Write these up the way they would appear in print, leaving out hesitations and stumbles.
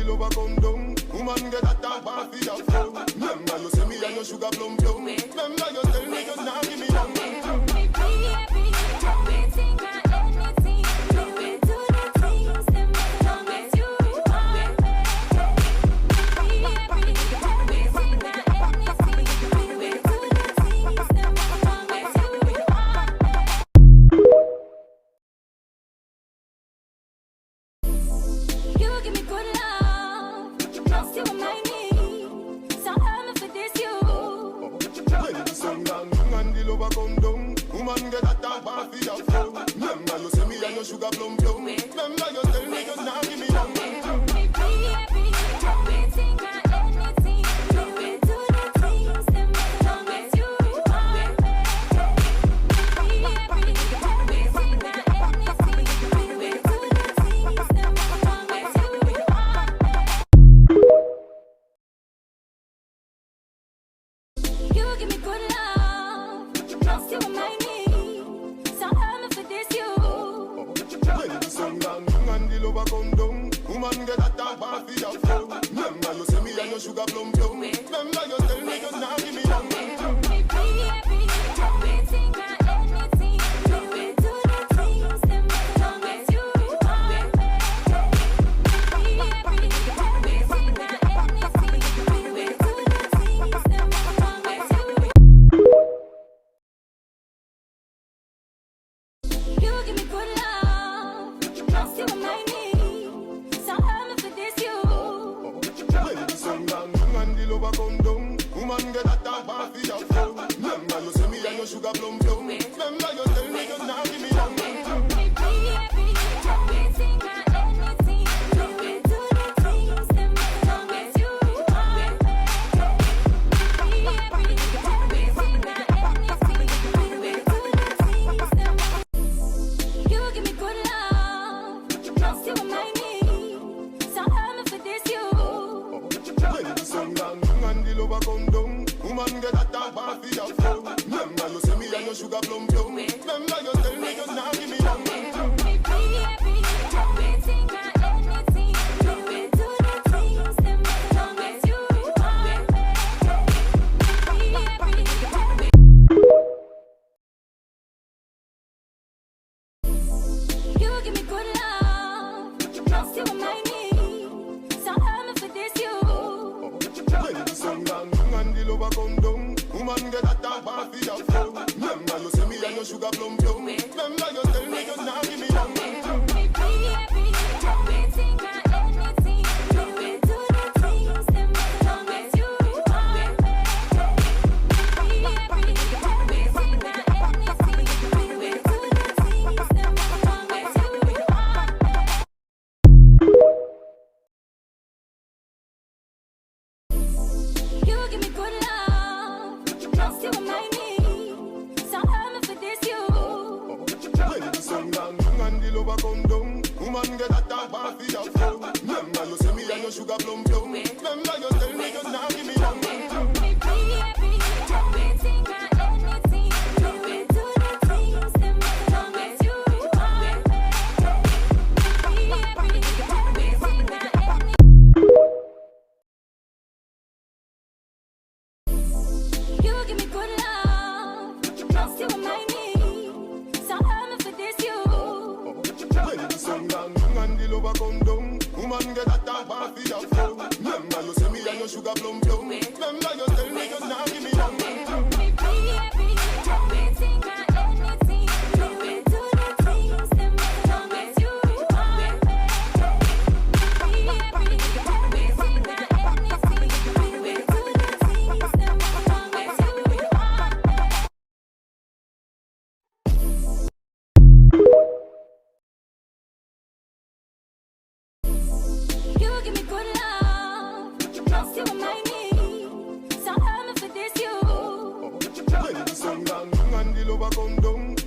love a come down. Woman get a tap off for your phone. Remember you say me and your sugar plum plum. Remember you tell me you not give me down. Woman get a tap off for your phone. Remember you say me and your sugar plum plum. Remember you tell me you not give me down. Woman get a tap off for your phone. Remember you say me and your sugar plum plum. Remember you tell me you not give me down. Woman get a tap off for your phone. Remember you say me and your sugar plum plum. Remember you tell me you not give me down. Woman get a tap off for your phone. Remember you say me and your sugar plum plum. Remember you tell me you not give me down. Woman get a tap off for your phone. Remember you say me and your sugar plum plum. Remember you tell me you not give me down. Woman get a tap off for your phone. Remember you say me and your sugar plum plum. Remember you tell me you not give me down. Woman get a tap off for your phone. Remember you say me and your sugar plum plum. Remember you tell me you not give me down.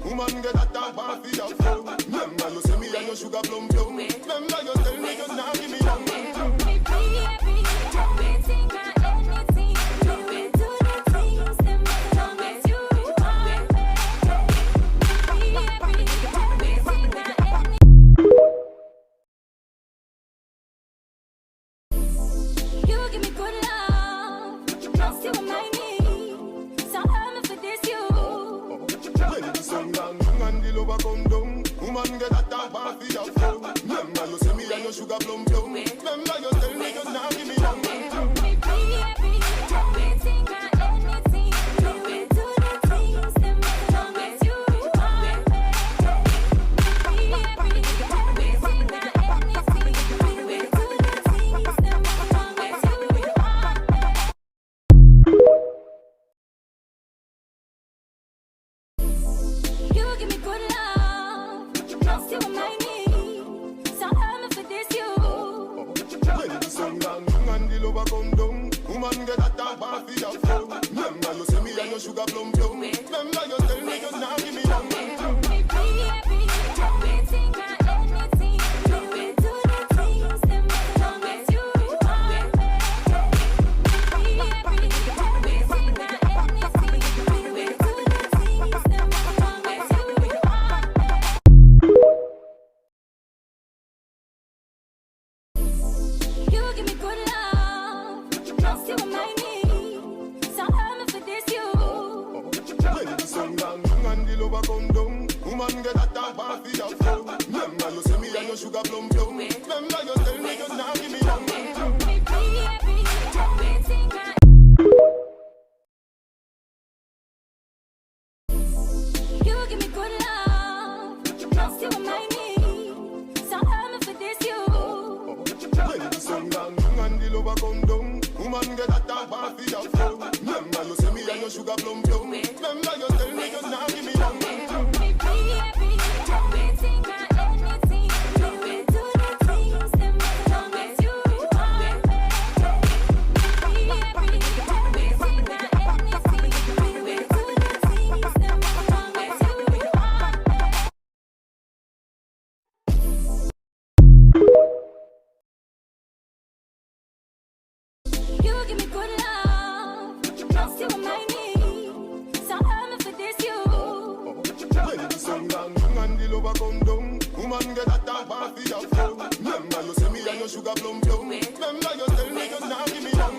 Woman get a tap off for your phone. Remember you say me and your sugar plum plum. Remember you tell me you not give me down. lover come down. Woman get that tap off for your phone. Remember you see me and your sugar plum plum. Remember you tell me you not give me down. Woman get that tap off for your phone. Remember you see me and your sugar plum plum. Remember you tell me you not give me down. Woman get that tap off for your phone. Remember you see me and your sugar plum plum. Remember you tell me you not give me down. You give me good love, that's you my need. So I'm for this you. When the sun down and the lover come down, woman get that tap off for your phone. Remember you see me and your sugar plum plum. Remember you tell me you not give me down. Woman get that tap off for your phone. Remember you see me and your sugar plum plum. Remember you tell me you not give me down.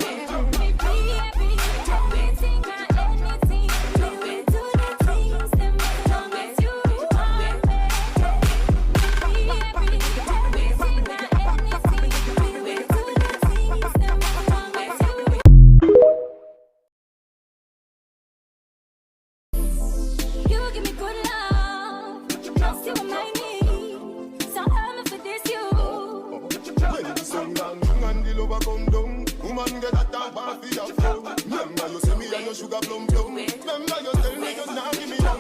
Woman get that tap off for your phone. Remember you see me and your sugar plum plum. Remember you tell me you not give me down.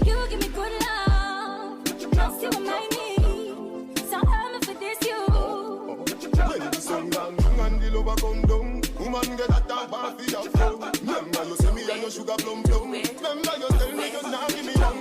You give me good love, that's you my need. So I'm for this you. When the sun down and the lover come down, woman get that tap off for your phone. Remember you see me and your sugar plum plum. Remember you tell me you not give me down.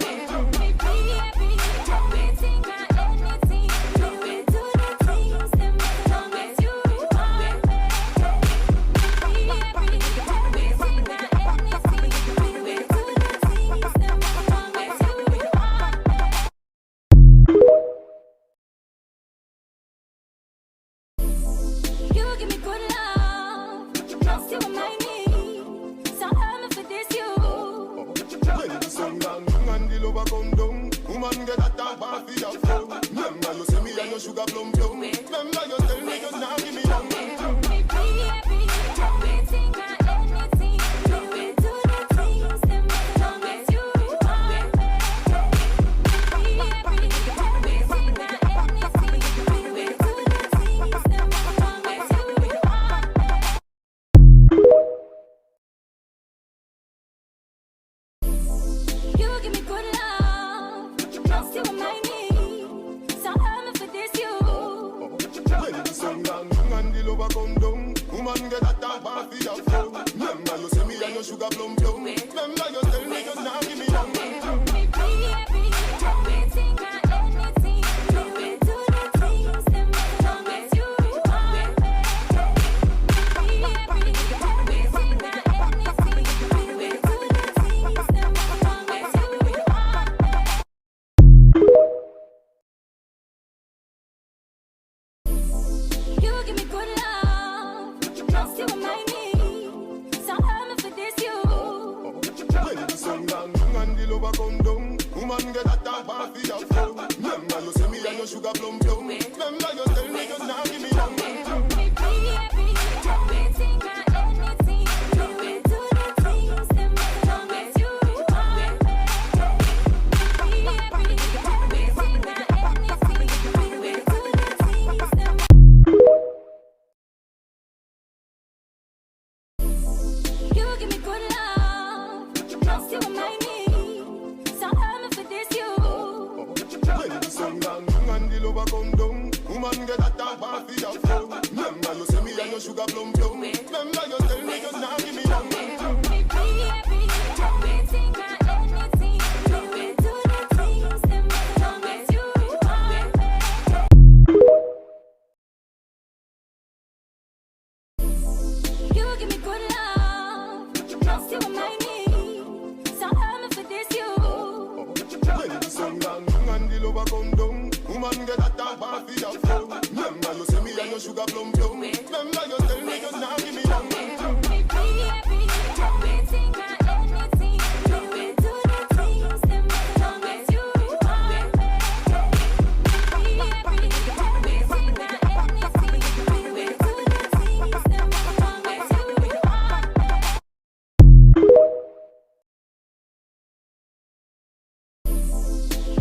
Woman get that tap off for your phone. Remember you see me and your sugar plum plum. Remember you tell me you not give me down. Come down. get that top off for your phone. Remember you say me and your sugar plum plum. Remember you tell me you not give me down. Woman get that top off for your phone. Remember you say me and your sugar plum plum. Remember you tell me you not give me down. You give me good love, that's you my need. So I'm for this you. When the sun down and the lover come down, woman get that top off for your phone. Remember you say me and your sugar plum plum. Remember you tell me you not give me down.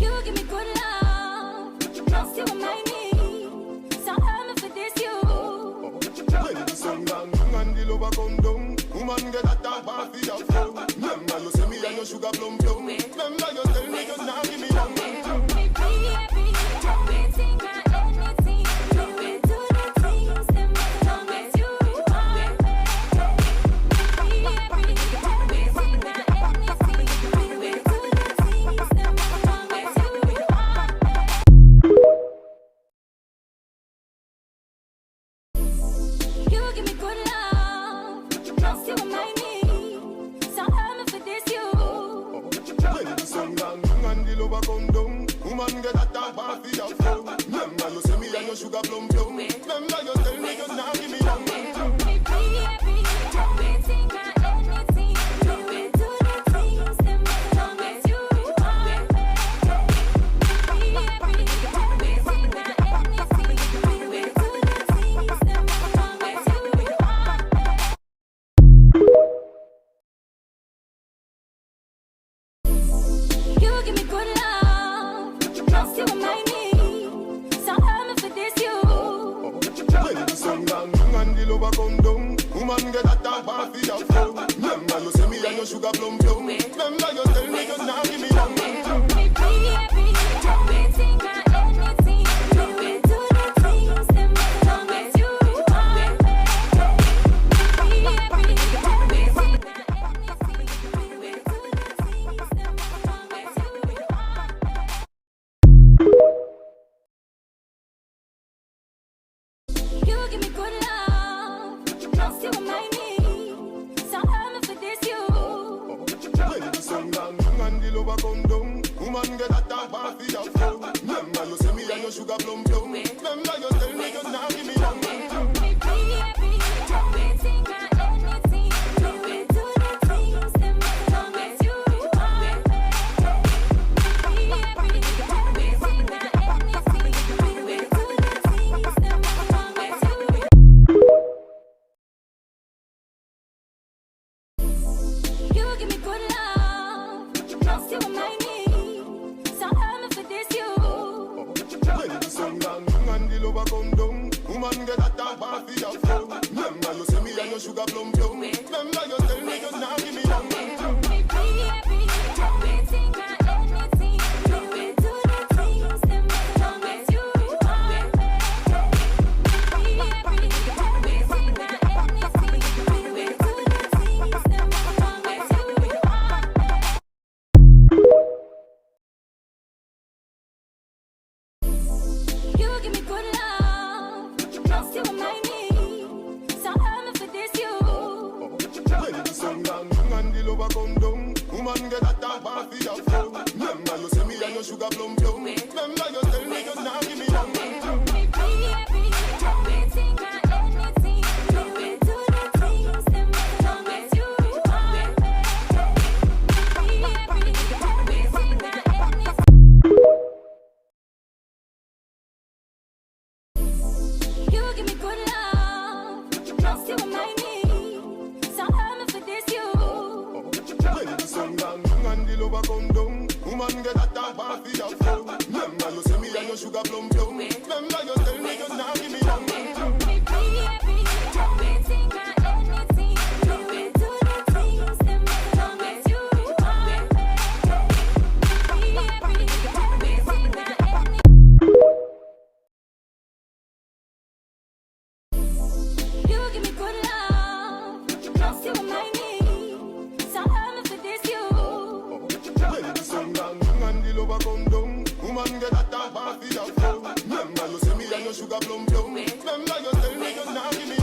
You give me good love, that's you my need. So I'm for this you. When the sun down and the lover come down, woman get that top off for your phone. Remember you say me and your sugar plum plum. Remember you tell me you not give me down. You give me good love, that's you my need. So I'm for this you. When the sun down and the lover come down, woman get that top off for your phone. Remember you say me and your sugar plum plum. Remember you tell me you not give me down. You give me good love, that's you my need. So I'm for this you. When the sun down and the lover come down, woman get that top off for your phone. Remember you say me and your sugar plum plum. Remember you tell me you not give me down. You give me good love, that's you my need. So I'm for this you. When the sun down and the lover come down, woman get that top off for your phone. Remember you say me and your sugar plum plum. Remember you tell me you not give me down. You give me good love, that's you my need. So I'm for this you. When the sun down and the lover come down, woman get that top off for your phone. Remember you say me and your sugar plum plum. Remember you tell me you not give me down. You give me good love, that's you my need. So I'm for this you. When the sun down and the lover come down, woman get that top off for your phone. Remember you say me and your sugar plum plum. Remember you tell me you not give me down. fi a flow. Remember you say me and your sugar plum plum. Remember you tell me you not give me down. Everything and anything, we will do the things that make it long as you want me. Everything and anything. You give me good love, that's you and my need. So I'm for this you. When the sun down and the lover come down, woman get that top off fi a flow. Remember you say me and your sugar plum plum. Remember you tell me you not give me